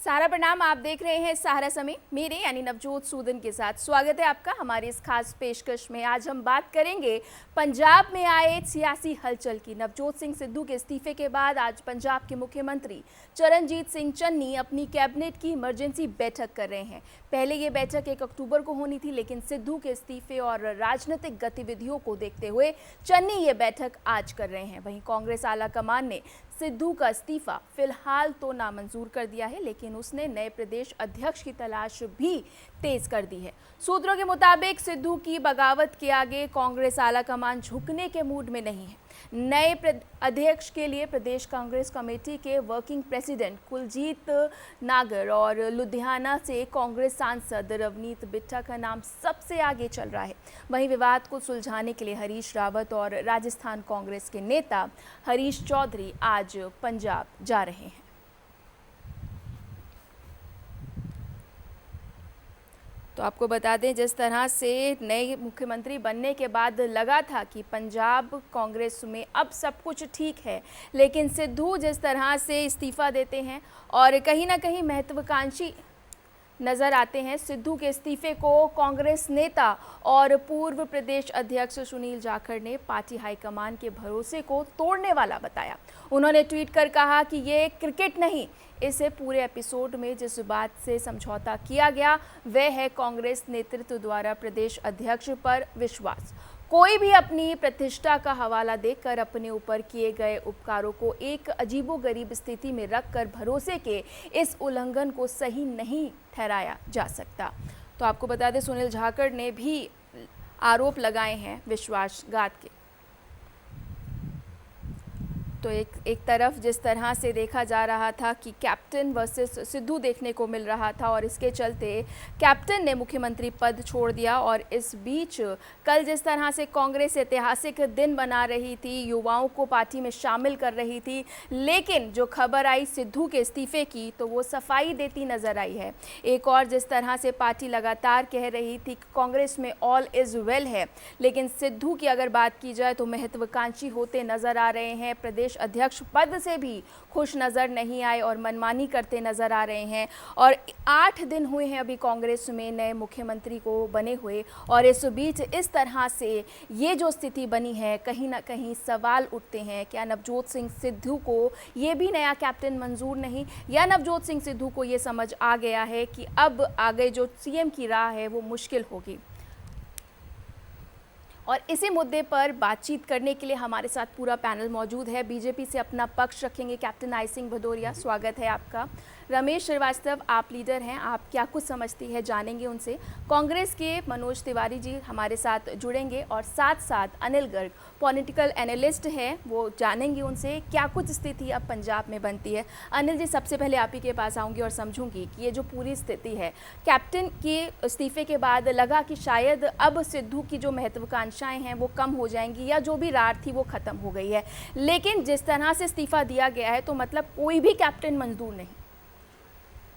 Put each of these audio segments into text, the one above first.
सारा प्रणाम। आप देख रहे हैं सहारा समय, मेरे यानी नवजोत सूदन के साथ। स्वागत है आपका हमारी इस खास पेशकश में। आज हम बात करेंगे पंजाब में आए सियासी हलचल की। नवजोत सिंह सिद्धू के इस्तीफे के बाद आज पंजाब के मुख्यमंत्री चरणजीत सिंह चन्नी अपनी कैबिनेट की इमरजेंसी बैठक कर रहे हैं। पहले ये बैठक 1 अक्टूबर को होनी थी, लेकिन सिद्धू के इस्तीफे और राजनीतिक गतिविधियों को देखते हुए चन्नी ये बैठक आज कर रहे हैं। वहीं कांग्रेस आला कमान ने सिद्धू का इस्तीफा फिलहाल तो नामंजूर कर दिया है, लेकिन उसने नए प्रदेश अध्यक्ष की तलाश भी तेज कर दी है। सूत्रों के मुताबिक सिद्धू की बगावत के आगे कांग्रेस आला कमान झुकने के मूड में नहीं है। नए अध्यक्ष के लिए प्रदेश कांग्रेस कमेटी के वर्किंग प्रेसिडेंट कुलजीत नागर और लुधियाना से कांग्रेस सांसद रवनीत बिट्टा का नाम सबसे आगे चल रहा है। वहीं विवाद को सुलझाने के लिए हरीश रावत और राजस्थान कांग्रेस के नेता हरीश चौधरी आज पंजाब जा रहे हैं। तो आपको बता दें, जिस तरह से नए मुख्यमंत्री बनने के बाद लगा था कि पंजाब कांग्रेस में अब सब कुछ ठीक है, लेकिन सिद्धू जिस तरह से इस्तीफा देते हैं और कहीं ना कहीं महत्वाकांक्षी नज़र आते हैं, सिद्धू के इस्तीफे को कांग्रेस नेता और पूर्व प्रदेश अध्यक्ष सुनील जाखड़ ने पार्टी हाईकमान के भरोसे को तोड़ने वाला बताया। उन्होंने ट्वीट कर कहा कि ये क्रिकेट नहीं, इसे पूरे एपिसोड में जिस बात से समझौता किया गया वह है कांग्रेस नेतृत्व द्वारा प्रदेश अध्यक्ष पर विश्वास। कोई भी अपनी प्रतिष्ठा का हवाला देकर अपने ऊपर किए गए उपकारों को एक अजीबोगरीब स्थिति में रखकर भरोसे के इस उल्लंघन को सही नहीं ठहराया जा सकता। तो आपको बता दें, सुनील जाखड़ ने भी आरोप लगाए हैं विश्वासघात के। तो एक तरफ जिस तरह से देखा जा रहा था कि कैप्टन वर्सेस सिद्धू देखने को मिल रहा था और इसके चलते कैप्टन ने मुख्यमंत्री पद छोड़ दिया। और इस बीच कल जिस तरह से कांग्रेस ऐतिहासिक दिन बना रही थी, युवाओं को पार्टी में शामिल कर रही थी, लेकिन जो खबर आई सिद्धू के इस्तीफे की तो वो सफाई देती नजर आई है। एक और जिस तरह से पार्टी लगातार कह रही थी कि कांग्रेस में ऑल इज वेल है, लेकिन सिद्धू की अगर बात की जाए तो महत्वाकांक्षी होते नजर आ रहे हैं। प्रदेश अध्यक्ष पद से भी खुश नजर नहीं आए और मनमानी करते नजर आ रहे हैं। और 8 दिन हुए हैं अभी कांग्रेस में नए मुख्यमंत्री को बने हुए, और इस बीच इस तरह से ये जो स्थिति बनी है, कहीं ना कहीं सवाल उठते हैं, क्या नवजोत सिंह सिद्धू को ये भी नया कैप्टन मंजूर नहीं, या नवजोत सिंह सिद्धू को ये समझ आ गया है कि अब आगे जो सीएम की राह है वो मुश्किल होगी। और इसी मुद्दे पर बातचीत करने के लिए हमारे साथ पूरा पैनल मौजूद है। बीजेपी से अपना पक्ष रखेंगे कैप्टन आई सिंह भदौरिया, स्वागत है आपका। रमेश श्रीवास्तव, आप लीडर हैं, आप क्या कुछ समझती है जानेंगे उनसे। कांग्रेस के मनोज तिवारी जी हमारे साथ जुड़ेंगे और साथ साथ अनिल गर्ग पॉलिटिकल एनालिस्ट हैं, वो जानेंगे उनसे क्या कुछ स्थिति अब पंजाब में बनती है। अनिल जी, सबसे पहले आप ही के पास आऊँगी और समझूंगी कि ये जो पूरी स्थिति है, कैप्टन के इस्तीफे के बाद लगा कि शायद अब सिद्धू की जो महत्वाकांक्षाएं हैं वो कम हो जाएंगी या जो भी रार थी वो ख़त्म हो गई है, लेकिन जिस तरह से इस्तीफा दिया गया है तो मतलब कोई भी कैप्टन मंजूर नहीं।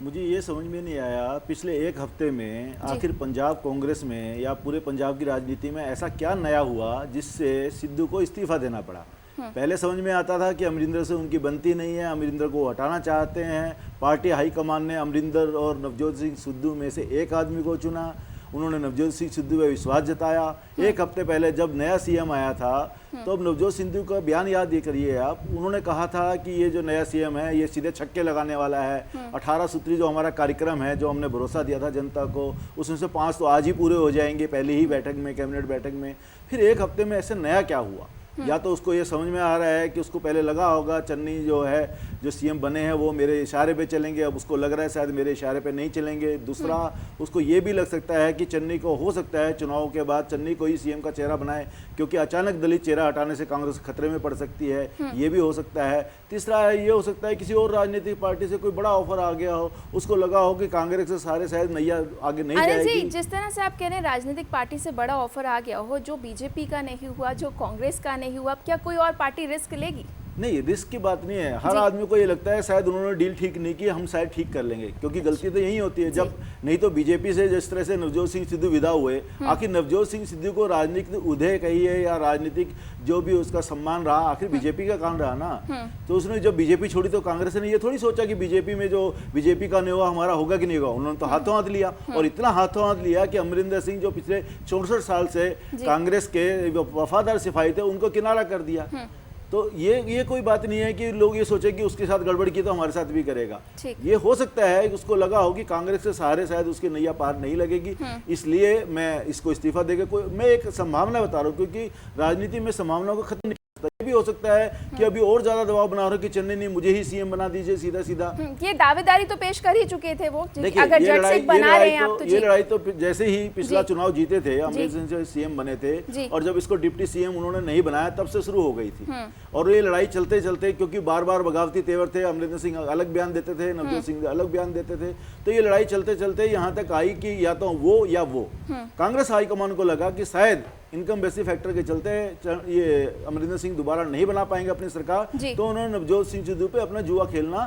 मुझे ये समझ में नहीं आया पिछले 1 हफ्ते में आखिर पंजाब कांग्रेस में या पूरे पंजाब की राजनीति में ऐसा क्या नया हुआ जिससे सिद्धू को इस्तीफा देना पड़ा। पहले समझ में आता था कि अमरिंदर से उनकी बनती नहीं है, अमरिंदर को हटाना चाहते हैं। पार्टी हाईकमान ने अमरिंदर और नवजोत सिंह सिद्धू में से एक आदमी को चुना, उन्होंने नवजोत सिंह सिद्धू पर विश्वास जताया। 1 हफ्ते पहले जब नया सीएम आया था तो अब नवजोत सिद्धू का बयान याद ये करिए आप, उन्होंने कहा था कि ये जो नया सीएम है ये सीधे छक्के लगाने वाला है। 18 सूत्री जो हमारा कार्यक्रम है, जो हमने भरोसा दिया था जनता को, उसमें से 5 तो आज ही पूरे हो जाएंगे पहली ही बैठक में, कैबिनेट बैठक में। फिर 1 हफ्ते में ऐसे नया क्या हुआ? या तो उसको ये समझ में आ रहा है कि उसको पहले लगा होगा चन्नी जो है जो सीएम बने हैं वो मेरे इशारे पे चलेंगे, अब उसको लग रहा है शायद मेरे इशारे पे नहीं चलेंगे। दूसरा, उसको ये भी लग सकता है कि चन्नी को हो सकता है चुनाव के बाद चन्नी को ही सीएम का चेहरा बनाए, क्योंकि अचानक दलित चेहरा हटाने से कांग्रेस खतरे में पड़ सकती है, ये भी हो सकता है। तीसरा ये हो सकता है किसी और राजनीतिक पार्टी से कोई बड़ा ऑफर आ गया हो, उसको लगा हो कि कांग्रेस से सारे शायद नैया आगे नहीं जाएगी। जिस तरह से आप कह रहे हैं राजनीतिक पार्टी से बड़ा ऑफर आ गया हो, जो बीजेपी का नहीं हुआ, जो कांग्रेस का नहीं हुआ, क्या कोई और पार्टी रिस्क लेगी? नहीं, रिस्क की बात नहीं है। हर आदमी को ये लगता है शायद उन्होंने डील ठीक नहीं की, हम शायद ठीक कर लेंगे, क्योंकि गलती तो यही होती है जब नहीं तो बीजेपी से जिस तरह से नवजोत सिंह सिद्धू विदा हुए, आखिर नवजोत सिंह सिद्धू को राजनीतिक उदय कहिए या राजनीतिक जो भी उसका सम्मान रहा, आखिर बीजेपी का काम रहा ना। तो उसने जब बीजेपी छोड़ी तो कांग्रेस ने ये थोड़ी सोचा कि बीजेपी में जो बीजेपी का नेवा हमारा होगा कि नहीं होगा। उन्होंने तो हाथों हाथ लिया, और इतना हाथों हाथ लिया कि अमरिंदर सिंह जो पिछले 64 साल से कांग्रेस के वफादार सिपाही थे उनको किनारा कर दिया। तो ये कोई बात नहीं है कि लोग ये सोचे कि उसके साथ गड़बड़ की तो हमारे साथ भी करेगा। ये हो सकता है कि उसको लगा हो कि कांग्रेस के सहारे शायद उसकी नैया पार नहीं लगेगी, इसलिए मैं इसको इस्तीफा देकर मैं एक संभावना बता रहा हूँ, क्योंकि राजनीति में संभावनाओं को खत्म नहीं। ये भी हो सकता है कि अभी और ज्यादा दबाव बना रहे कि चेन्नई ने मुझे ही सीएम बना दीजिए सीधा सीधा। ये दावेदारी तो पेश कर ही चुके थे वो, अगर जज से बना रहे हैं आप तो ये लड़ाई तो जैसे ही पिछला चुनाव जीते थे, अमरिंदर सिंह सीएम बने थे, और जब इसको डिप्टी सीएम उन्होंने नहीं बनाया तब से शुरू हो गई थी। और ये लड़ाई चलते चलते, क्योंकि बार बार बगावती तेवर थे, अमरिंदर सिंह अलग बयान देते थे, नवजोत सिंह अलग बयान देते थे, तो ये लड़ाई चलते चलते यहाँ तक आई कि या तो वो या वो। कांग्रेस हाईकमान को लगा कि शायद इनकम बेसिक फैक्टर के चलते ये अमरिंदर सिंह दोबारा नहीं बना पाएंगे अपनी सरकार, तो उन्होंने नवजोत सिंह सिद्धू पे अपना जुआ खेलना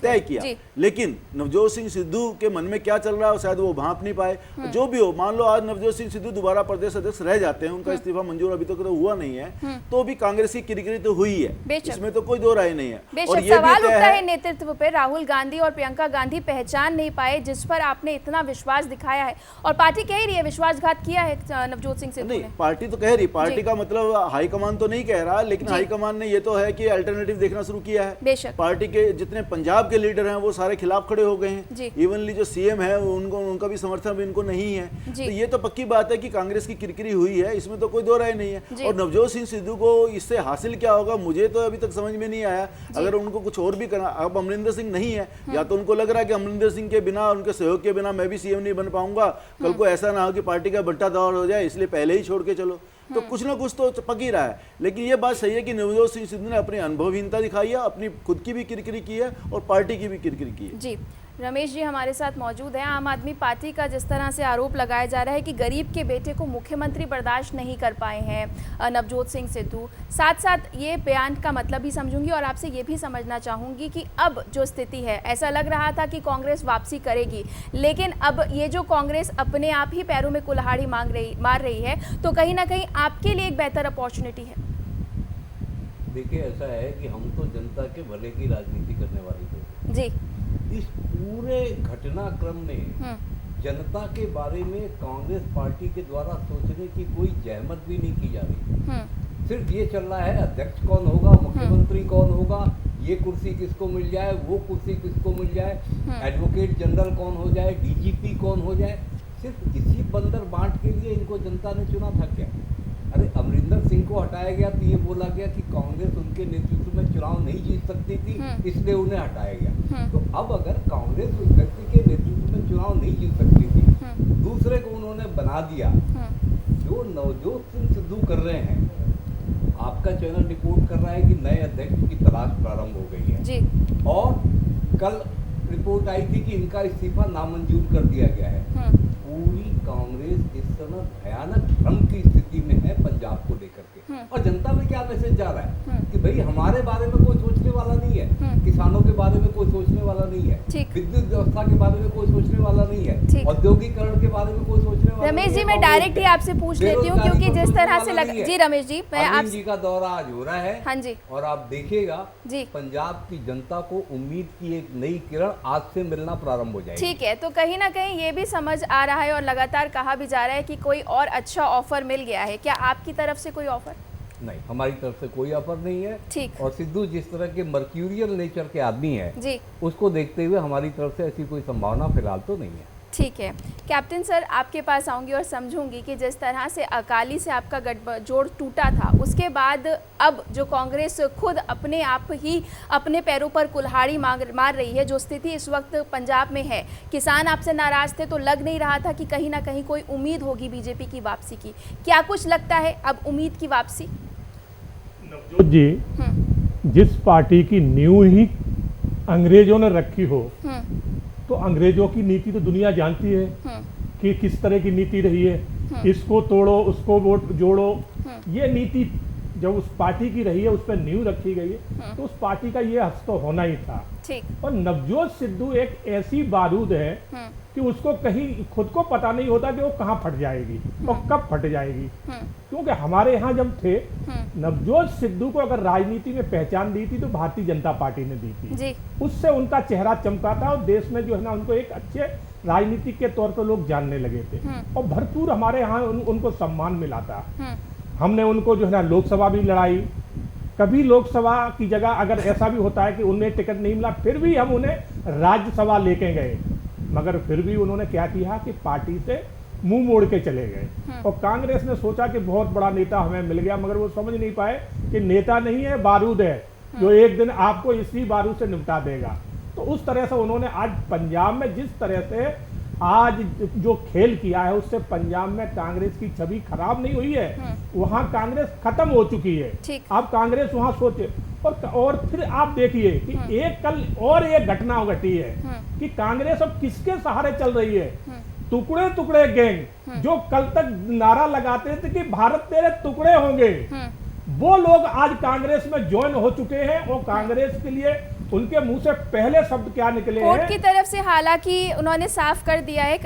तय किया। लेकिन नवजोत सिंह सिद्धू के मन में क्या चल रहा है शायद वो भांप नहीं पाए। जो भी हो, मान लो आज नवजोत सिंह सिद्धू दोबारा प्रदेश अध्यक्ष रह जाते हैं, उनका इस्तीफा मंजूर अभी तक तो हुआ नहीं है, तो भी कांग्रेस की किरकिरी तो हुई है, इसमें तो कोई दो राय नहीं है। और ये सवाल उठता है नेतृत्व पे, राहुल गांधी और प्रियंका गांधी पहचान नहीं पाए जिस पर आपने इतना विश्वास दिखाया है, और पार्टी कह रही है विश्वासघात किया है नवजोत सिंह सिद्धू ने। पार्टी तो कह रही, पार्टी का मतलब हाईकमान तो नहीं कह रहा, लेकिन हाईकमान ने ये तो है कि अल्टरनेटिव देखना शुरू किया है। पार्टी के जितने पंजाब के लीडर हैं वो सारे खिलाफ खड़े हो गए हैं, इवनली जो सीएम है उनको उनका भी समर्थन भी इनको नहीं है। तो ये तो पक्की बात है कि कांग्रेस की किरकिरी हुई है, इसमें तो कोई दो राय नहीं है। और नवजोत सिंह सिद्धू को इससे हासिल क्या होगा मुझे तो अभी तक समझ में नहीं आया। अगर उनको कुछ और भी करना, अब अमरिंदर सिंह नहीं है, या तो उनको लग रहा है कि अमरिंदर सिंह के बिना, उनके सहयोग के बिना मैं भी सीएम नहीं बन पाऊंगा, कल को ऐसा ना हो कि पार्टी का बट्टा दौर हो जाए, इसलिए पहले ही छोड़ के चलो। तो कुछ ना कुछ तो पक ही रहा है। लेकिन ये बात सही है कि नवजोत सिंह सिद्धू ने अपनी अनुभवहीनता दिखाई है, अपनी खुद की भी किरकिरी की है और पार्टी की भी किरकिरी की है। जी, रमेश जी हमारे साथ मौजूद हैं। आम आदमी पार्टी का जिस तरह से आरोप लगाया जा रहा है कि गरीब के बेटे को मुख्यमंत्री बर्दाश्त नहीं कर पाए हैं नवजोत सिंह सिद्धू, साथ साथ ये बयान का मतलब भी समझूंगी और आपसे ये भी समझना चाहूँगी कि अब जो स्थिति है, ऐसा लग रहा था कि कांग्रेस वापसी करेगी, लेकिन अब ये जो कांग्रेस अपने आप ही पैरों में कुल्हाड़ी मार रही है, तो कहीं ना कहीं आपके लिए एक बेहतर अपॉर्चुनिटी है। देखिए, ऐसा है कि हम तो जनता के भले की राजनीति करने वाले थे जी। इस पूरे घटनाक्रम में जनता के बारे में कांग्रेस पार्टी के द्वारा सोचने की कोई जहमत भी नहीं की जा रही। सिर्फ ये चल रहा है अध्यक्ष कौन होगा, मुख्यमंत्री कौन होगा, ये कुर्सी किसको मिल जाए, वो कुर्सी किसको मिल जाए, एडवोकेट जनरल कौन हो जाए, डीजीपी कौन हो जाए। सिर्फ इसी बंदर बांट के लिए इनको जनता ने चुना था क्या? अरे अमरिंदर सिंह को हटाया गया तो ये बोला गया कि कांग्रेस उनके नेतृत्व में चुनाव नहीं जीत सकती थी, इसलिए उन्हें हटाया गया। तो अब अगर कांग्रेस उस व्यक्ति के नेतृत्व में चुनाव नहीं जीत सकती थी, दूसरे को उन्होंने बना दिया। जो नवजोत सिंह सिद्धू कर रहे हैं, आपका चैनल रिपोर्ट कर रहा है कि नए अध्यक्ष की तलाश प्रारंभ हो गई है जी। और कल रिपोर्ट आई थी कि इनका इस्तीफा नामंजूर कर दिया गया है। पूरी कांग्रेस इस समय भयानक भ्रम की स्थिति में है पंजाब को लेकर के। और जनता में क्या मैसेज जा रहा है कि भाई हमारे बारे में कोई सोचने वाला नहीं है, किसानों के बारे में कोई सोचने वाला नहीं है, विद्युत व्यवस्था के बारे में कोई सोचने वाला नहीं है, औद्योगिकरण के बारे में कोई सोचने वाला। रमेश जी, मैं डायरेक्ट ही आपसे पूछ लेती हूँ, क्योंकि जिस तरह से लगा जी रमेश जी, मैं आप जी का दौरा आज हो रहा है। हाँ जी। और आप देखिएगा पंजाब की जनता को उम्मीद की एक नई किरण आज से मिलना प्रारंभ हो जाएगी। ठीक है, तो कहीं ना कहीं ये भी समझ आ रहा है और लगातार कहा भी जा रहा है कि कोई और अच्छा ऑफर मिल गया है। क्या आपकी तरफ से कोई ऑफर? नहीं, हमारी तरफ से कोई ऑफर नहीं है। ठीक। और सिद्धू जिस तरह के मर्क्यूरियल नेचर के आदमी है जी, उसको देखते हुए हमारी तरफ से ऐसी कोई संभावना फिलहाल तो नहीं है। ठीक है कैप्टन सर, आपके पास आऊंगी और समझूंगी कि जिस तरह से अकाली से आपका गठजोड़ टूटा था, उसके बाद अब जो कांग्रेस खुद अपने आप ही अपने पैरों पर कुल्हाड़ी मार रही है, जो स्थिति इस वक्त पंजाब में है, किसान आपसे नाराज थे तो लग नहीं रहा था कि कहीं ना कहीं कोई उम्मीद होगी बीजेपी की वापसी की। क्या कुछ लगता है अब उम्मीद की वापसी? नवजोत जी, जिस पार्टी की नींव ही अंग्रेजों ने रखी हो, तो अंग्रेजों की नीति तो दुनिया जानती है कि किस तरह की नीति रही है। इसको तोड़ो, उसको वोट जोड़ो, ये नीति जब उस पार्टी की रही है, उस पर नींव रखी गई है, तो उस पार्टी का ये हस्त तो होना ही था। ठीक। और नवजोत सिद्धू एक ऐसी बारूद है कि उसको कहीं खुद को पता नहीं होता कि वो कहाँ फट जाएगी और कब फट जाएगी। क्योंकि हमारे यहाँ जब थे, नवजोत सिद्धू को अगर राजनीति में पहचान दी थी तो भारतीय जनता पार्टी ने दी थी जी। उससे उनका चेहरा चमका था और देश में जो है ना उनको एक अच्छे राजनीतिक के तौर पर लोग जानने लगे थे और भरपूर हमारे यहाँ उनको सम्मान मिला था। हमने उनको जो है ना लोकसभा भी लड़ाई, कभी लोकसभा की जगह अगर ऐसा भी होता है कि उन्हें टिकट नहीं मिला, फिर भी हम उन्हें राज्यसभा लेके गए, मगर फिर भी उन्होंने क्या किया कि पार्टी से मुंह मोड़ के चले गए। और कांग्रेस ने सोचा कि बहुत बड़ा नेता हमें मिल गया, मगर वो समझ नहीं पाए कि नेता नहीं है, बारूद है, जो एक दिन आपको इसी बारूद से निपटा देगा। तो उस तरह से उन्होंने आज पंजाब में जिस तरह से आज जो खेल किया है, उससे पंजाब में कांग्रेस की छवि खराब नहीं हुई है, वहां कांग्रेस खत्म हो चुकी है। अब कांग्रेस वहां सोचे और फिर आप देखिए कि एक कल और एक घटना घटी है कि कांग्रेस अब किसके सहारे चल रही है। टुकड़े टुकड़े गैंग जो कल तक नारा लगाते थे कि भारत तेरे टुकड़े होंगे, वो लोग आज कांग्रेस में ज्वाइन हो चुके हैं और कांग्रेस के लिए उनके मुंह से पहले शब्द क्या निकले हैं। कोर्ट की तरफ से हालांकि उन्होंने साफ कर दिया है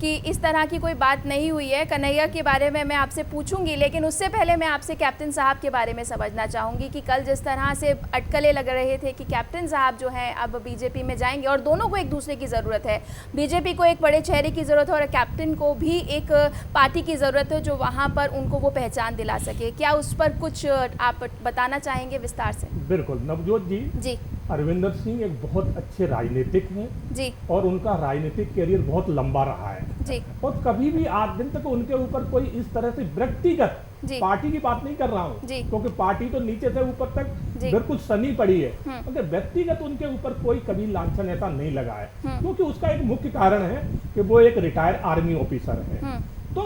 कि इस तरह की कोई बात नहीं हुई है। कन्हैया के बारे में मैं आपसे पूछूंगी, लेकिन उससे पहले मैं आपसे कैप्टन साहब के बारे में समझना चाहूंगी कि कल जिस तरह से अटकलें लग रहे थे कि कैप्टन साहब जो हैं अब बीजेपी में जाएंगे और दोनों को एक दूसरे की ज़रूरत है, बीजेपी को एक बड़े चेहरे की ज़रूरत है और कैप्टन को भी एक पार्टी की ज़रूरत है जो वहाँ पर उनको वो पहचान दिला सके। क्या उस पर कुछ आप बताना चाहेंगे विस्तार से? बिल्कुल नवजोत जी, अरविंदर सिंह एक बहुत अच्छे राजनीतिक हैं जी, और उनका राजनीतिक करियर बहुत लंबा रहा है जी, और कभी भी आज दिन तक उनके ऊपर कोई इस तरह से व्यक्तिगत, पार्टी की बात नहीं कर रहा हूँ क्योंकि पार्टी तो नीचे से ऊपर तक बिल्कुल सनी पड़ी है, मगर व्यक्तिगत उनके ऊपर कोई कभी लांछन ऐसा नहीं लगा है क्योंकि उसका एक मुख्य कारण है कि वो एक रिटायर्ड आर्मी ऑफिसर है। तो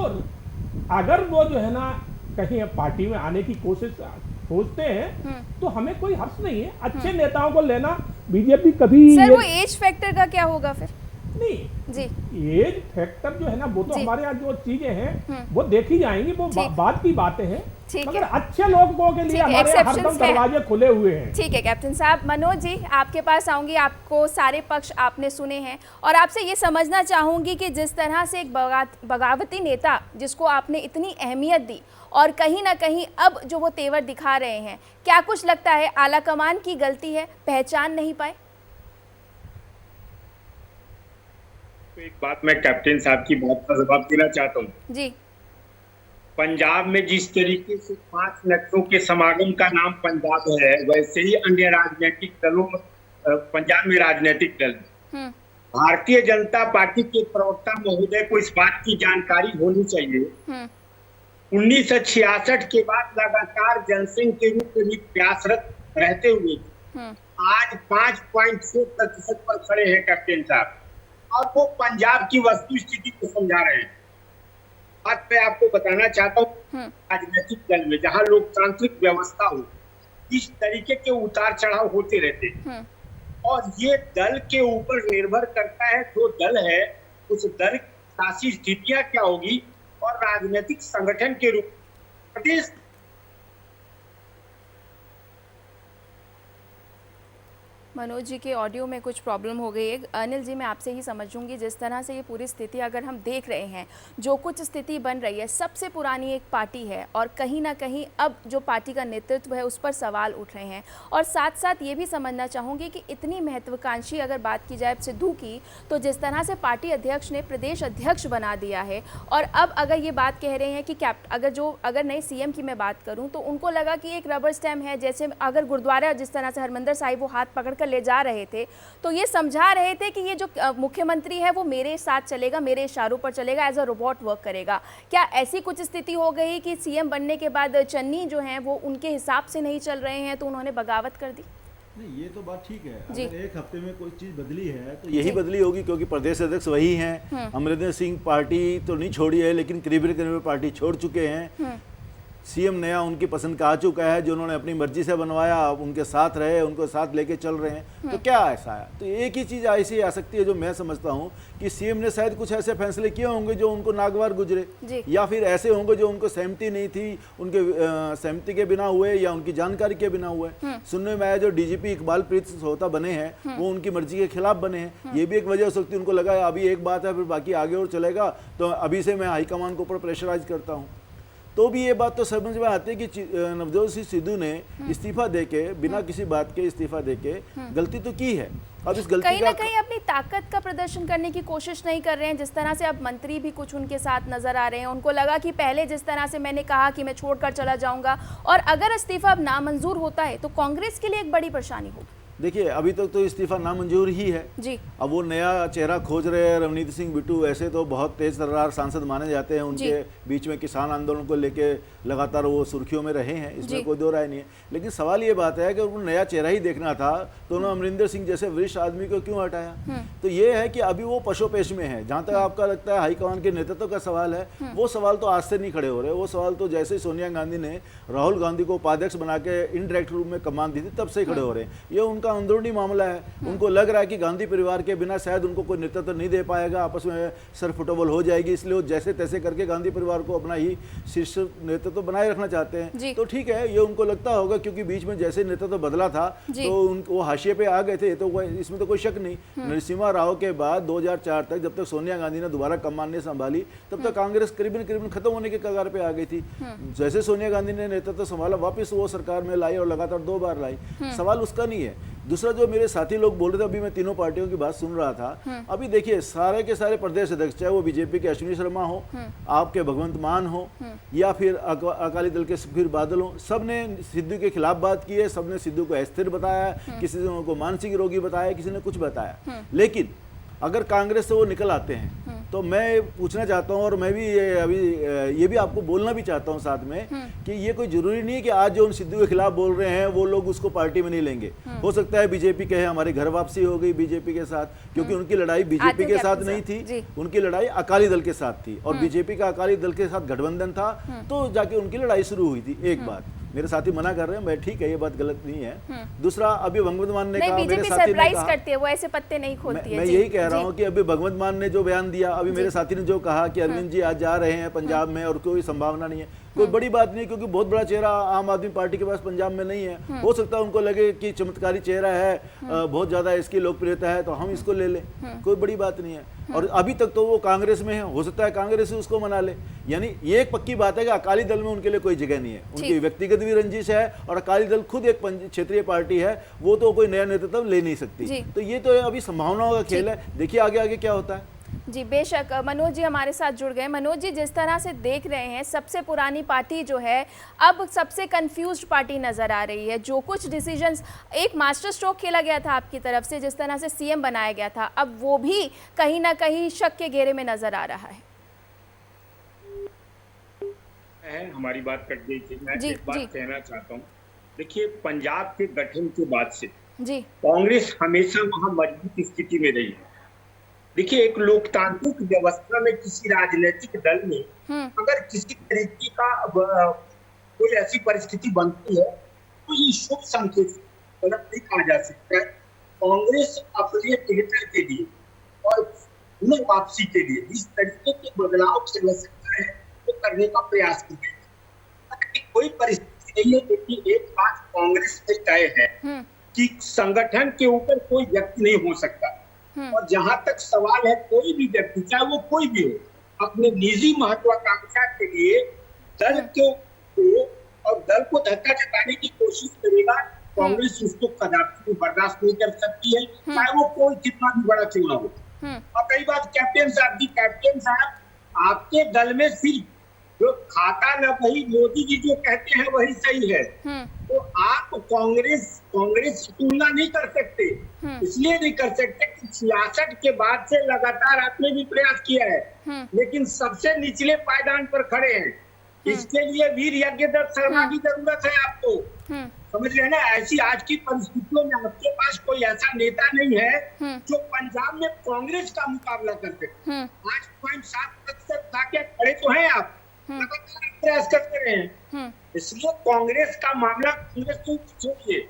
अगर वो जो है ना कहीं पार्टी में आने की कोशिश सोचते हैं तो हमें कोई हर्ष नहीं है, अच्छे नेताओं को लेना। बीजेपी कभी सर वो एज फैक्टर का क्या होगा फिर? नहीं जी, एज फैक्टर जो है ना वो तो हमारे यहाँ जो चीजें हैं वो देखी जाएंगी, वो बाद की बातें हैं, मगर अच्छे लोगों के लिए हमारे हरदम दरवाजे खुले हुए हैं। ठीक है कैप्टन साहब। मनोज जी आपके पास आऊंगी, आपको सारे पक्ष आपने सुने हैं और आपसे ये समझना चाहूंगी कि जिस तरह से एक बगावती नेता जिसको आपने इतनी अहमियत दी और कहीं ना कहीं अब जो वो तेवर दिखा रहे हैं, क्या कुछ लगता है आला कमान की गलती है, पहचान नहीं पाए? तो एक बात मैं कैप्टन साहब की बात का जवाब देना चाहता हूँ जी। पंजाब में जिस तरीके से 5 नेताओं के समागम का नाम पंजाब है, वैसे ही अन्य राजनीतिक दलों में पंजाब में राजनीतिक दल भारतीय जनता पार्टी के प्रवक्ता महोदय को इस बात की जानकारी होनी चाहिए 1966 के बाद लगातार जनसंघ के रूप में भी प्रयासरत रहते हुए आज 5.6% पर खड़े हैं कैप्टन साहब, और वो पंजाब की वस्तु स्थिति को समझा रहे हैं। बात मैं आपको बताना चाहता हूँ राजनीतिक दल में जहाँ लोकतांत्रिक व्यवस्था हो, इस तरीके के उतार चढ़ाव होते रहते हैं और ये दल के ऊपर निर्भर करता है, जो दल है उस दल की सियासी स्थितियां क्या होगी और राजनीतिक संगठन के रूप प्रदेश। मनोज जी के ऑडियो में कुछ प्रॉब्लम हो गई है। अनिल जी मैं आपसे ही समझूंगी, जिस तरह से ये पूरी स्थिति अगर हम देख रहे हैं, जो कुछ स्थिति बन रही है, सबसे पुरानी एक पार्टी है और कहीं ना कहीं अब जो पार्टी का नेतृत्व है उस पर सवाल उठ रहे हैं। और साथ साथ ये भी समझना चाहूँगी कि इतनी महत्वाकांक्षी अगर बात की जाए सिद्धू की, तो जिस तरह से पार्टी अध्यक्ष ने प्रदेश अध्यक्ष बना दिया है और अब अगर ये बात कह रहे हैं कि अगर नए सीएम की मैं बात करूँ तो उनको लगा कि एक रबर स्टैम्प है, जैसे अगर गुरुद्वारा जिस तरह से हरमंदिर साहिब वो हाथ पकड़ ले जा रहे थे तो ये समझा रहे थे कि ये जो मुख्यमंत्री है वो मेरे साथ चलेगा, मेरे इशारों पर चलेगा, एज अ रोबोट वर्क करेगा। क्या ऐसी कुछ स्थिति हो गई कि सीएम बनने के बाद चन्नी जो हैं वो उनके हिसाब से नहीं चल रहे हैं तो उन्होंने बगावत कर दी? नहीं, ये तो बात ठीक है। जी। अगर एक हफ्ते में कोई चीज बदली है तो यही बदली होगी, क्योंकि प्रदेश अध्यक्ष वही हैं। अमरिंदर सिंह पार्टी तो नहीं छोड़ी है, लेकिन करीब पार्टी छोड़ चुके हैं। सीएम नया उनकी पसंद का आ चुका है, जो उन्होंने अपनी मर्जी से बनवाया, अब उनके साथ रहे, उनको साथ लेके चल रहे हैं, तो क्या ऐसा है? तो एक ही चीज़ ऐसी आ सकती है जो मैं समझता हूँ कि सीएम ने शायद कुछ ऐसे फैसले किए होंगे जो उनको नागवार गुजरे, या फिर ऐसे होंगे जो उनको सहमति नहीं थी, उनके सहमति के बिना हुए या उनकी जानकारी के बिना हुए। सुनने में आया जो डीजीपी इकबाल प्रीत सोहता बने हैं वो उनकी मर्जी के खिलाफ बने हैं, ये भी एक वजह हो सकती है। उनको लगा अभी एक बात है, फिर बाकी आगे और चलेगा, तो अभी से मैं हाईकमान के ऊपर प्रेशराइज करता हूँ। तो भी ये बात तो समझ में आती है कि नवजोत सिंह सिद्धू ने इस्तीफा देके, बिना किसी बात के इस्तीफा देके गलती तो की है। अब इस गलती कहीं ना कहीं अपनी ताकत का प्रदर्शन करने की कोशिश नहीं कर रहे हैं। जिस तरह से अब मंत्री भी कुछ उनके साथ नजर आ रहे हैं, उनको लगा कि पहले जिस तरह से मैंने कहा कि मैं छोड़कर चला जाऊंगा, और अगर इस्तीफा अब नामंजूर होता है तो कांग्रेस के लिए एक बड़ी परेशानी होगी। देखिए, अभी तक तो इस्तीफा नामंजूर ही है जी। अब वो नया चेहरा खोज रहे हैं। रवनीत सिंह बिट्टू ऐसे तो बहुत तेज तर्रार सांसद माने जाते हैं, उनके बीच में किसान आंदोलन को लेके लगातार वो सुर्खियों में रहे हैं, इसमें कोई दो राय नहीं है। लेकिन सवाल ये बात है कि उनको नया चेहरा ही देखना था तो उन्होंने अमरिंदर सिंह जैसे वरिष्ठ आदमी को क्यों हटाया? तो ये है कि अभी वो पशोपेश में है। जहां तक आपका लगता है हाईकमान के नेतृत्व का सवाल है, वो सवाल तो आज से नहीं खड़े हो रहे। वो सवाल तो जैसे सोनिया गांधी ने राहुल गांधी को उपाध्यक्ष बना के इनडायरेक्ट रूप में कमान दी थी, तब से खड़े हो रहे हैं। ये उनका अंदरूनी मामला है। उनको लग रहा है कि गांधी परिवार के बिना शायद उनको कोई नेतृत्व नहीं दे पाएगा, आपस में सरफुटबल हो जाएगी, इसलिए वो जैसे तैसे करके गांधी परिवार को अपना ही शीर्ष नेतृत्व बनाए रखना चाहते हैं। तो ठीक है, ये उनको लगता होगा, क्योंकि बीच में जैसे नेतृत्व बदला था तो वो हाशिए पे आ गए थे, तो इसमें तो कोई शक नहीं। नरसिम्हा राव के बाद 2004 तक, जब तक सोनिया गांधी ने दोबारा कमान नहीं संभाली, तब तक कांग्रेस करीबन खत्म होने के कगार पे आ गई थी। जैसे सोनिया गांधी ने नेतृत्व संभाला, वापस वो सरकार में लाई और लगातार 2 बार लाई। सवाल उसका नहीं है। दूसरा, जो मेरे साथी लोग बोल रहे थे, अभी मैं तीनों पार्टियों की बात सुन रहा था, अभी देखिए सारे के सारे प्रदेश अध्यक्ष, चाहे वो बीजेपी के अश्विनी शर्मा हो, आपके भगवंत मान हो, या फिर अकाली दल के सुखबीर बादल हो, सब ने सिद्धू के खिलाफ बात की है। सब ने सिद्धू को अस्थिर बताया, किसी ने उनको मानसिक रोगी बताया, किसी ने कुछ बताया। लेकिन अगर कांग्रेस से वो निकल आते हैं तो मैं पूछना चाहता हूं, और मैं भी ये भी आपको बोलना भी चाहता हूं साथ में, कि ये कोई जरूरी नहीं है कि आज जो उन सिद्धू के खिलाफ बोल रहे हैं वो लोग उसको पार्टी में नहीं लेंगे। हो सकता है बीजेपी कहे हमारी घर वापसी हो गई बीजेपी के साथ, क्योंकि उनकी लड़ाई बीजेपी के साथ नहीं थी, उनकी लड़ाई अकाली दल के साथ थी, और बीजेपी का अकाली दल के साथ गठबंधन था, तो जाके उनकी लड़ाई शुरू हुई थी। एक बात मेरे साथी मना कर रहे हैं, मैं ठीक है, ये बात गलत नहीं है। दूसरा, अभी भगवंत मान ने कहा, मेरे साथी ने कहा, करती है, वो ऐसे पत्ते नहीं खोलती है। मैं यही कह रहा हूं कि अभी भगवंत मान ने जो बयान दिया, अभी मेरे साथी ने जो कहा कि अरविंद जी आज जा रहे हैं पंजाब में और कोई संभावना नहीं है, कोई बड़ी बात नहीं, क्योंकि बहुत बड़ा चेहरा आम आदमी पार्टी के पास पंजाब में नहीं है। हो सकता है उनको लगे कि चमत्कारी चेहरा है, बहुत ज्यादा इसकी लोकप्रियता है, तो हम इसको ले लें, कोई बड़ी बात नहीं है। और अभी तक तो वो कांग्रेस में है, हो सकता है कांग्रेस ही उसको मना ले। यानी ये एक पक्की बात है कि अकाली दल में उनके लिए कोई जगह नहीं है, उनकी व्यक्तिगत भी रंजिश है, और अकाली दल खुद एक क्षेत्रीय पार्टी है, वो तो कोई नया नेतृत्व ले नहीं सकती। तो ये तो अभी संभावनाओं का खेल है, देखिए आगे आगे क्या होता है। जी बेशक। मनोज जी हमारे साथ जुड़ गए। मनोज जी, जिस तरह से देख रहे हैं, सबसे पुरानी पार्टी जो है अब सबसे कंफ्यूज्ड पार्टी नजर आ रही है। जो कुछ डिसीजंस, एक मास्टर स्ट्रोक खेला गया था आपकी तरफ से, जिस तरह से सीएम बनाया गया था, अब वो भी कहीं ना कहीं शक के घेरे में नजर आ रहा है। हमारी बात कट गई थी, मैं एक बात कहना चाहता हूँ। देखिए, पंजाब के गठन के बाद से कांग्रेस हमेशा वहां मजबूत स्थिति में रही है। देखिए, एक लोकतांत्रिक व्यवस्था में किसी राजनीतिक दल में अगर किसी तरीके का कोई ऐसी परिस्थिति बनती है तो ये शुभ संकेत गलत नहीं कहा जा सकता है। कांग्रेस अपने बेहतर के लिए और पुनः वापसी के लिए इस तरीके के बदलाव की आवश्यकता है वो करने का प्रयास की गई। कोई परिस्थिति नहीं है, क्योंकि एक बात कांग्रेस में तय है कि संगठन के ऊपर कोई व्यक्ति नहीं हो सकता, और जहां तक सवाल है, कोई भी व्यक्ति, चाहे वो कोई भी हो, अपने निजी महत्वाकांक्षा के लिए दल को और दल को धक्का जताने की कोशिश करेगा, कांग्रेस उसको कदापि बर्दाश्त नहीं कर सकती है, चाहे वो कोई कितना भी बड़ा क्यों ना हो। और कई बात कैप्टन साहब की, कैप्टन साहब आपके दल में सिर्फ जो खाता न वही मोदी जी जो कहते हैं वही सही है, तो आप कांग्रेस की तुलना नहीं कर सकते। इसलिए नहीं कर सकते कि 66 के बाद से लगातार आपने भी प्रयास किया है, लेकिन सबसे निचले पायदान पर खड़े हैं। इसके लिए वीर यज्ञदत्त शर्मा की जरूरत है आपको, समझ रहे हैं ना। ऐसी आज की परिस्थितियों में आपके पास कोई ऐसा नेता नहीं है जो पंजाब में कांग्रेस का मुकाबला कर सके। 5.7% लाके खड़े तो हैं आप, लगातार प्रयास करते रहे हैं। इसलिए कांग्रेस का मामला कांग्रेस को छोड़िए।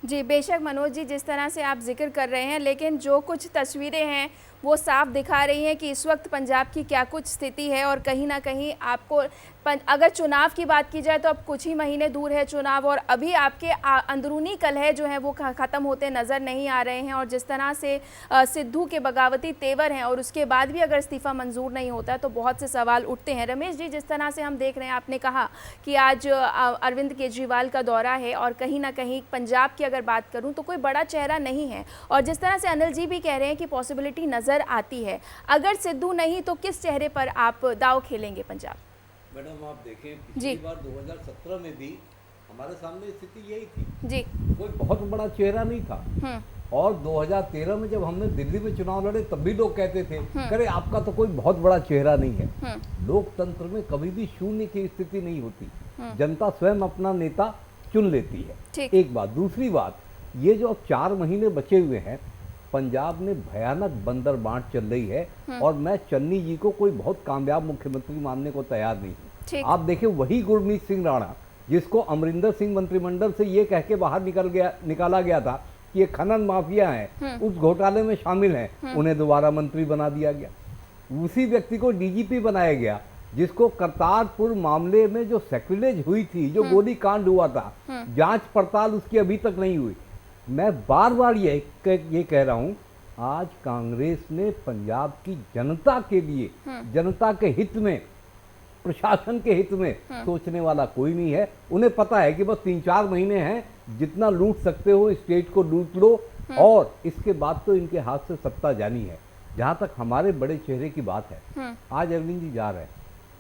जी बेशक मनोज जी, जिस तरह से आप जिक्र कर रहे हैं, लेकिन जो कुछ तस्वीरें हैं वो साफ दिखा रही हैं कि इस वक्त पंजाब की क्या कुछ स्थिति है। और कहीं ना कहीं आपको अगर चुनाव की बात की जाए तो अब कुछ ही महीने दूर है चुनाव, और अभी आपके अंदरूनी कलह जो है वो ख़त्म होते नज़र नहीं आ रहे हैं। और जिस तरह से सिद्धू के बगावती तेवर हैं और उसके बाद भी अगर इस्तीफ़ा मंजूर नहीं होता तो बहुत से सवाल उठते हैं। रमेश जी, जिस तरह से हम देख रहे हैं, आपने कहा कि आज अरविंद केजरीवाल का दौरा है और कहीं ना कहीं पंजाब की अगर बात करूँ तो कोई बड़ा चेहरा नहीं है। और जिस तरह से अनिल जी भी कह रहे हैं कि पॉसिबिलिटी नज़र आती है, अगर सिद्धू नहीं तो किस चेहरे पर आप दाव खेलेंगे पंजाब? मैडम आप देखें, पिछली बार 2017 में भी हमारे सामने स्थिति यही थी जी, कोई बहुत बड़ा चेहरा नहीं था। और 2013 में जब हमने दिल्ली में चुनाव लड़े तब भी लोग कहते थे करे आपका तो कोई बहुत बड़ा चेहरा नहीं है। लोकतंत्र में कभी भी शून्य की स्थिति नहीं होती, जनता स्वयं अपना नेता चुन लेती है। एक बात। दूसरी बात, ये जो अब 4 महीने बचे हुए हैं, पंजाब में भयानक बंदर बांट चल रही है और मैं चन्नी जी को कोई बहुत कामयाब मुख्यमंत्री मानने को तैयार नहीं हूँ। आप देखिए, वही गुरमीत सिंह राणा जिसको अमरिंदर सिंह मंत्रिमंडल से ये कह के बाहर निकाला गया था कि ये खनन माफिया हैं, उस घोटाले में शामिल हैं, उन्हें दोबारा मंत्री बना दिया गया। उसी व्यक्ति को डीजीपी बनाया गया जिसको करतारपुर मामले में जो सैक्रिलेज हुई थी, जो गोली कांड हुआ था, जांच पड़ताल उसकी अभी तक नहीं हुई। मैं बार बार ये कह रहा हूं, आज कांग्रेस ने पंजाब की जनता के लिए, जनता के हित में, प्रशासन के हित में सोचने वाला कोई नहीं है। उन्हें पता है कि बस 3-4 महीने हैं, जितना लूट सकते हो स्टेट को लूट लो और इसके बाद तो इनके हाथ से सत्ता जानी है। जहां तक हमारे बड़े चेहरे की बात है, आज अरविंद जी जा रहे हैं,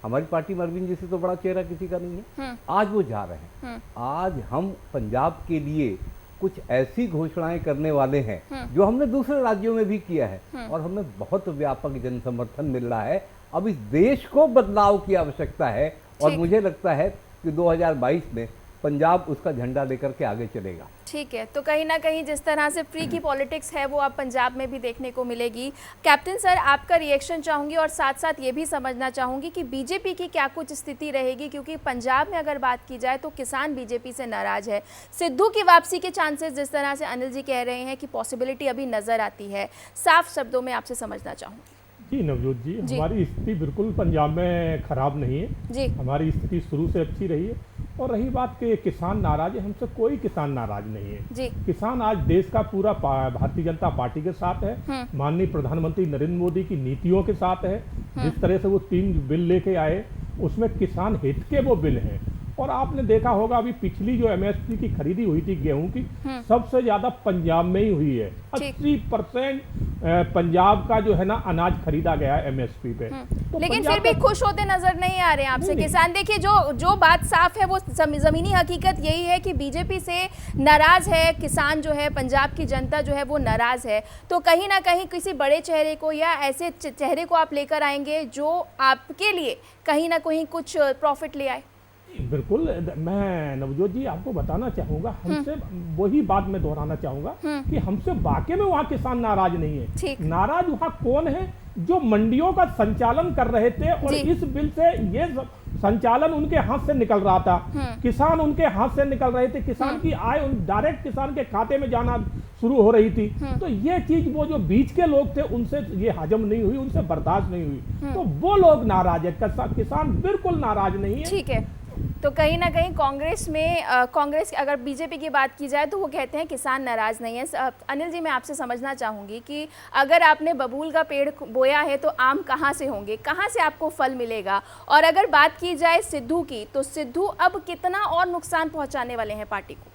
हमारी पार्टी में अरविंद जी से तो बड़ा चेहरा किसी का नहीं है, आज वो जा रहे हैं। आज हम पंजाब के लिए कुछ ऐसी घोषणाएं करने वाले हैं जो हमने दूसरे राज्यों में भी किया है और हमें बहुत व्यापक जन समर्थन मिल रहा है। अब इस देश को बदलाव की आवश्यकता है और मुझे लगता है कि 2022 में पंजाब उसका झंडा लेकर के आगे चलेगा। ठीक है, तो कहीं ना कहीं जिस तरह से फ्री की पॉलिटिक्स है वो अब पंजाब में भी देखने को मिलेगी। कैप्टन सर, आपका रिएक्शन चाहूंगी और साथ साथ ये भी समझना चाहूंगी कि बीजेपी की क्या कुछ स्थिति रहेगी, क्योंकि पंजाब में अगर बात की जाए तो किसान बीजेपी से नाराज है। सिद्धू की वापसी के चांसेस जिस तरह से अनिल जी कह रहे हैं कि पॉसिबिलिटी अभी नजर आती है, साफ शब्दों में आपसे समझना चाहूंगी। जी नवजोत जी, हमारी स्थिति बिल्कुल पंजाब में खराब नहीं है जी, हमारी स्थिति शुरू से अच्छी रही है। और रही बात कि किसान नाराज है, हमसे कोई किसान नाराज नहीं है जी। किसान आज देश का पूरा भारतीय जनता पार्टी के साथ है, माननीय प्रधानमंत्री नरेंद्र मोदी की नीतियों के साथ है। जिस तरह से वो 3 बिल लेके आए उसमें किसान हित के वो बिल हैं। और आपने देखा होगा अभी पिछली जो एमएसपी की खरीदी हुई थी गेहूं की, सबसे ज्यादा पंजाब में ही हुई है। 80% पंजाब का जो है ना अनाज खरीदा गया है एमएसपी पे। तो लेकिन फिर भी खुश होते नजर नहीं आ रहे हैं आपसे किसान। देखिए, जो बात साफ है वो जमीनी हकीकत यही है कि बीजेपी से नाराज है किसान, जो है पंजाब की जनता जो है वो नाराज है। तो कहीं ना कहीं किसी बड़े चेहरे को या ऐसे चेहरे को आप लेकर आएंगे जो आपके लिए कहीं ना कहीं कुछ प्रॉफिट ले आए? बिल्कुल, मैं नवजोत जी आपको बताना चाहूंगा, हमसे वही बात मैं दोहराना चाहूंगा कि हमसे वाकई में वहाँ किसान नाराज नहीं है। नाराज वहाँ कौन है? जो मंडियों का संचालन कर रहे थे और इस बिल से ये संचालन उनके हाथ से निकल रहा था, किसान उनके हाथ से निकल रहे थे, किसान की आय डायरेक्ट किसान के खाते में जाना शुरू हो रही थी। तो ये चीज वो जो बीच के लोग थे उनसे ये हजम नहीं हुई, उनसे बर्दाश्त नहीं हुई, तो वो लोग नाराज है। किसान बिल्कुल नाराज नहीं है। ठीक है, तो कहीं ना कहीं कांग्रेस में कांग्रेस अगर बीजेपी की बात की जाए तो वो कहते हैं किसान नाराज नहीं है। अनिल जी, मैं आपसे समझना चाहूँगी कि अगर आपने बबूल का पेड़ बोया है तो आम कहाँ से होंगे, कहाँ से आपको फल मिलेगा? और अगर बात की जाए सिद्धू की, तो सिद्धू अब कितना और नुकसान पहुँचाने वाले हैं पार्टी को?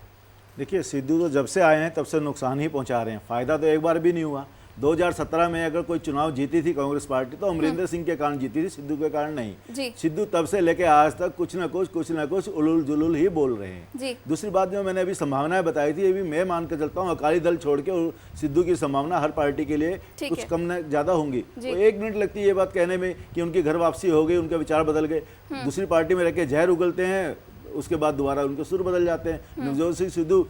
देखिए, सिद्धू तो जब से आए हैं तब से नुकसान ही पहुंचा रहे हैं, फ़ायदा तो एक बार भी नहीं हुआ। 2017 में अगर कोई चुनाव जीती थी कांग्रेस पार्टी तो अमरिंदर सिंह के कारण जीती थी, सिद्धू के कारण नहीं। सिद्धू तब से लेके आज तक कुछ ना कुछ उलूल जुलूल ही बोल रहे हैं। दूसरी बात जो मैंने अभी संभावनाएं बताई थी, ये भी मैं मान के चलता हूँ, अकाली दल छोड़ के सिद्धू की संभावना हर पार्टी के लिए कुछ कम न ज्यादा होंगी। तो 1 मिनट लगती है ये बात कहने में कि उनकी घर वापसी हो गई, उनके विचार बदल गए। दूसरी पार्टी में रह के जहर उगलते हैं, उसके बाद दोबारा उनके सुर बदल जाते हैं। नवजोत सिंह सिद्धू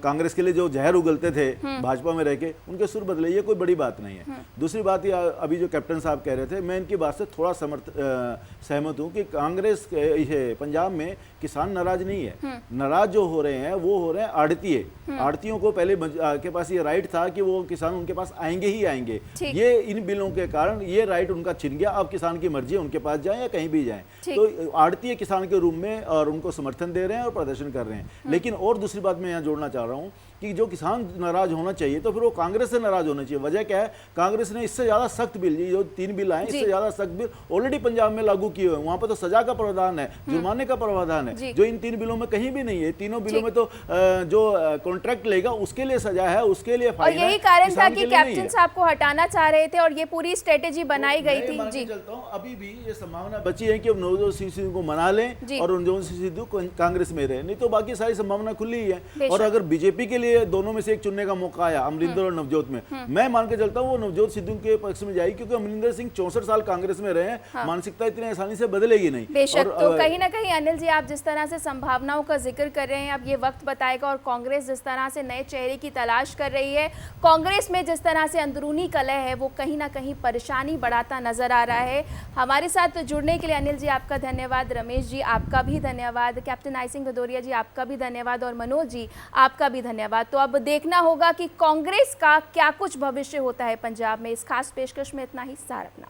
कांग्रेस के लिए जो जहर उगलते थे भाजपा में रह के, उनके सुर बदले, ये कोई बड़ी बात नहीं है। दूसरी बात, ये अभी जो कैप्टन साहब कह रहे थे, मैं इनकी बात से थोड़ा सहमत हूँ कि कांग्रेस पंजाब में किसान नाराज नहीं है। नाराज जो हो रहे हैं वो हो रहे हैं आड़तीये। आड़तियों को पहले के पास ये राइट था कि वो किसान उनके पास आएंगे ही आएंगे, ये इन बिलों के कारण ये राइट उनका छिन गया। अब किसान की मर्जी है, उनके पास जाएं या कहीं भी जाएं। तो आड़तीय किसान के रूप में और उनको समर्थन दे रहे हैं और प्रदर्शन कर रहे हैं। लेकिन और दूसरी बात मैं यहाँ जोड़ना चाह रहा हूँ कि जो किसान नाराज होना चाहिए तो फिर वो कांग्रेस से नाराज होना चाहिए। वजह क्या है, कांग्रेस ने इससे ज्यादा सख्त बिल, जो 3 बिल आए, इससे ज्यादा सख्त बिल ऑलरेडी पंजाब में लागू किए हुए हैं। वहां पर तो सजा का प्रावधान है, जुर्माने का प्रावधान है, जो इन 3 बिलों में कहीं भी नहीं है। तीनों बिलों में तो जो कॉन्ट्रैक्ट लेगा उसके लिए सजा है, उसके लिए फाइन है। और यही कारण था कि कैप्टन साहब को हटाना चाह रहे थे और ये पूरी स्ट्रेटेजी बनाई गई थी। जी, चलता हूँ, अभी भी ये संभावना बची है कि अब नवजोत सिंह सिद्धू को मना लें और नवजोत सिंह सिद्धू कांग्रेस में रहे, नहीं तो बाकी सारी संभावना खुली ही है। और अगर बीजेपी के लिए दोनों में से एक चुनने का मौका आया, अमरिंदर और नवजोत में, मैं मान के चलता हूँ वो नवजोत सिद्धू के पक्ष में जाएगी, क्योंकि अमरिंदर सिंह 64 साल कांग्रेस में रहे हैं। मानसिकता इतनी आसानी से बदलेगी नहीं। बेशक। तो कहीं ना कहीं अनिल जी, आप जिस तरह से संभावनाओं का जिक्र कर रहे हैं, अब ये वक्त बताएगा। और कांग्रेस जिस तरह से नए चेहरे की तलाश कर रही है, कांग्रेस में जिस तरह से अंदरूनी कलह है, वो कहीं ना कहीं परेशानी बढ़ाता नजर आ रहा है। हमारे साथ जुड़ने के लिए अनिल जी आपका धन्यवाद, रमेश जी आपका भी धन्यवाद, कैप्टन आई सिंह भदौरिया जी आपका भी धन्यवाद और मनोज जी आपका भी धन्यवाद। तो अब देखना होगा कि कांग्रेस का क्या कुछ भविष्य होता है पंजाब में। इस खास पेशकश में इतना ही। सार अपना।